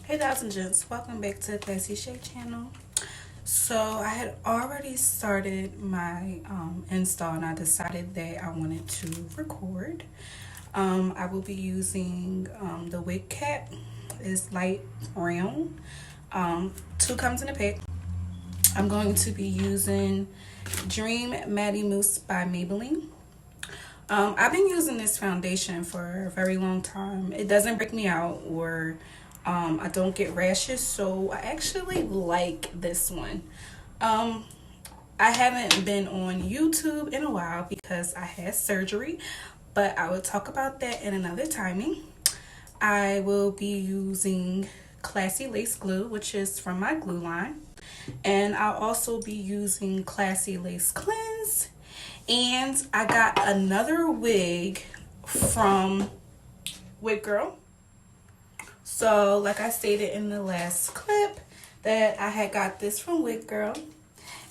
Hey guys and gents, welcome back to the Classy Shade channel. So I had already started my install and I decided that I wanted to record. I will be using the wig cap. It's light brown. Two comes in a pack. I'm going to be using Dream Matte Mousse by Maybelline. I've been using this foundation for a very long time. It doesn't break me out or I don't get rashes, so I actually like this one. I haven't been on YouTube in a while because I had surgery, but I will talk about that in another timing. I will be using Classy Lace Glue, which is from my glue line. And I'll also be using Classy Lace Cleanse. And I got another wig from Wigirl. So, like I stated in the last clip, that I had got this from Wigirl.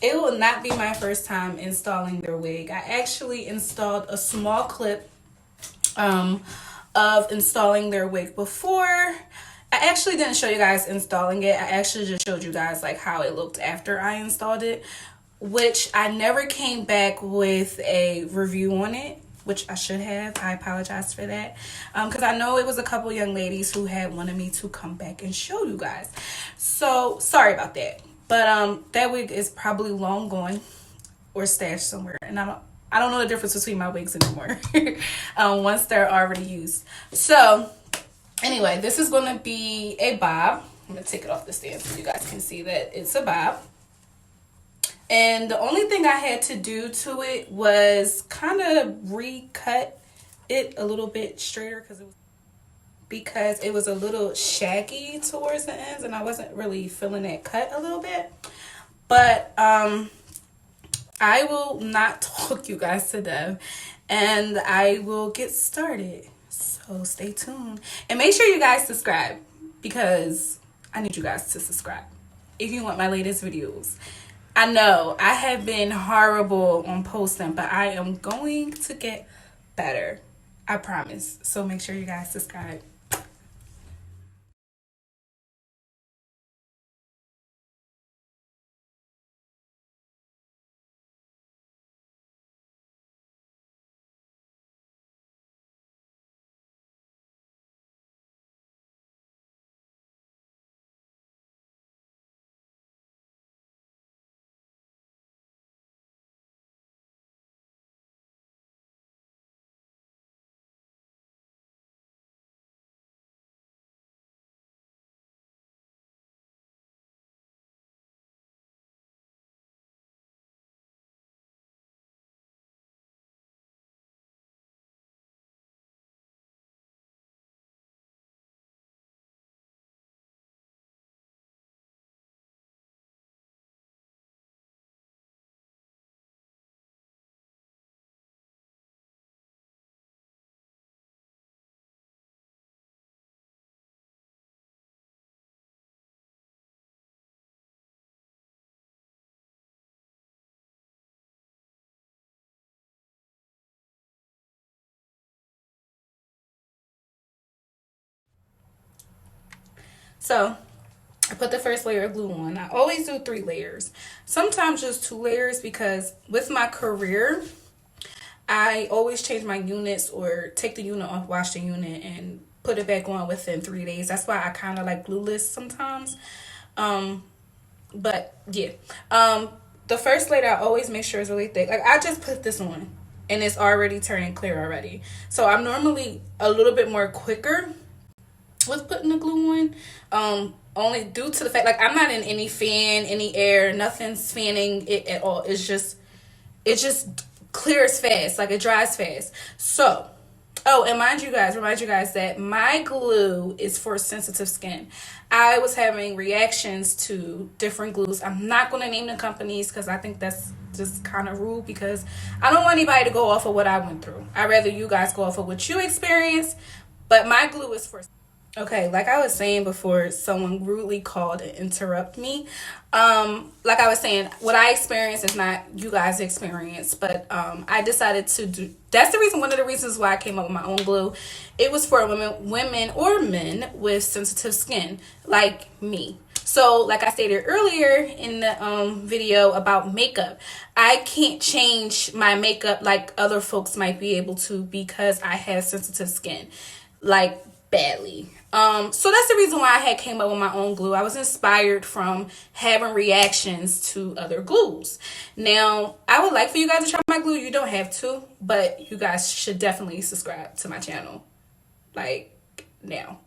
It will not be my first time installing their wig. I actually installed a small clip of installing their wig before. I actually didn't show you guys installing it. I actually just showed you guys like how it looked after I installed it, which I never came back with a review on it, which I should have. I apologize for that, because I know it was a couple young ladies who had wanted me to come back and show you guys. So sorry about that, but that wig is probably long gone or stashed somewhere, and I don't know the difference between my wigs anymore once they're already used. So anyway, this is going to be a bob. I'm going to take it off the stand so you guys can see that it's a bob. And the only thing I had to do to it was kind of recut it a little bit straighter because it was a little shaggy towards the ends and I wasn't really feeling that cut a little bit. But I will not talk you guys to death and I will get started. So stay tuned and make sure you guys subscribe because I need you guys to subscribe if you want my latest videos. I know I have been horrible on posting, but I am going to get better. I promise. So make sure you guys subscribe. So I put the first layer of glue on. I always do 3 layers. Sometimes just 2 layers because with my career, I always change my units or take the unit off, wash the unit, and put it back on within 3 days. That's why I kind of like glueless sometimes. But yeah, the first layer I always make sure is really thick. Like I just put this on and it's already turning clear already. So I'm normally a little bit more quicker with putting the glue on. Only due to the fact like I'm not in any fan, any air, nothing's fanning it at all. It just clears fast, like it dries fast. So oh, and remind you guys that my glue is for sensitive skin. I was having reactions to different glues. I'm not going to name the companies because I think that's just kind of rude because I don't want anybody to go off of what I went through. I'd rather you guys go off of what you experienced, but my glue is for. Okay, like I was saying before, someone rudely called and interrupt me. Like I was saying, what I experienced is not you guys' experience, but I decided to do. That's the reason. One of the reasons why I came up with my own glue. It was for women or men with sensitive skin, like me. So, like I stated earlier in the video about makeup, I can't change my makeup like other folks might be able to because I have sensitive skin, like badly. So that's the reason why I had came up with my own glue. I was inspired from having reactions to other glues. Now, I would like for you guys to try my glue. You don't have to, but you guys should definitely subscribe to my channel. Like now.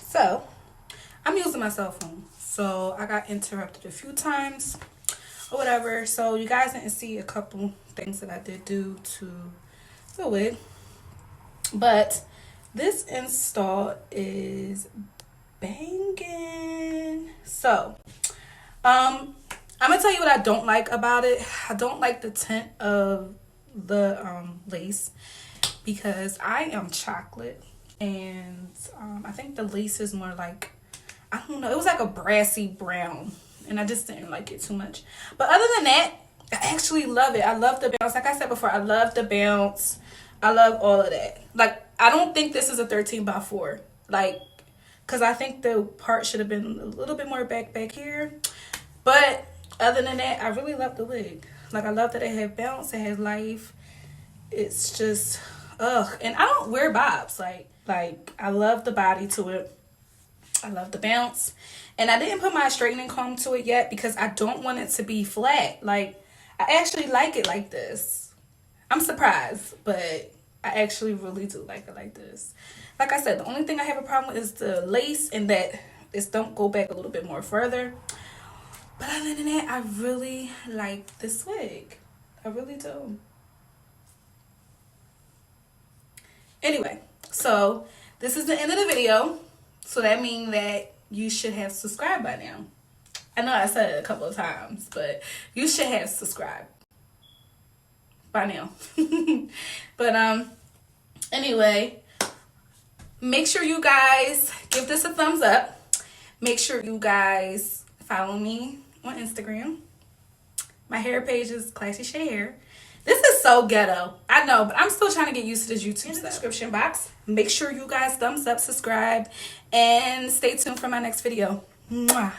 So, I'm using my cell phone. So, I got interrupted a few times or whatever. So, you guys didn't see a couple things that I did do to the wig. But this install is banging. So, I'm gonna tell you what I don't like about it. I don't like the tint of the lace because I am chocolate, and I think the lace is more like, I don't know, it was like a brassy brown, and I just didn't like it too much. But other than that, I actually love it. I love the bounce. Like I said before, I love the bounce. I love all of that. Like, I don't think this is a 13x4. Like, because I think the part should have been a little bit more back here. But other than that, I really love the wig. Like, I love that it had bounce, it had life. It's just, ugh. And I don't wear bobs. Like I love the body to it. I love the bounce. And I didn't put my straightening comb to it yet because I don't want it to be flat. Like, I actually like it like this. I'm surprised, but I actually really do like it like this. Like I said, the only thing I have a problem with is the lace and that this don't go back a little bit more further. But other than that, I really like this wig. I really do. Anyway, so this is the end of the video. So that means that you should have subscribed by now. I know I said it a couple of times, but you should have subscribed by now. But anyway, make sure you guys give this a thumbs up. Make sure you guys follow me on Instagram. My hair page is Classy Shay Hair. This is so ghetto. I know, but I'm still trying to get used to this YouTube stuff. In the description box. Make sure you guys thumbs up, subscribe, and stay tuned for my next video. Mwah.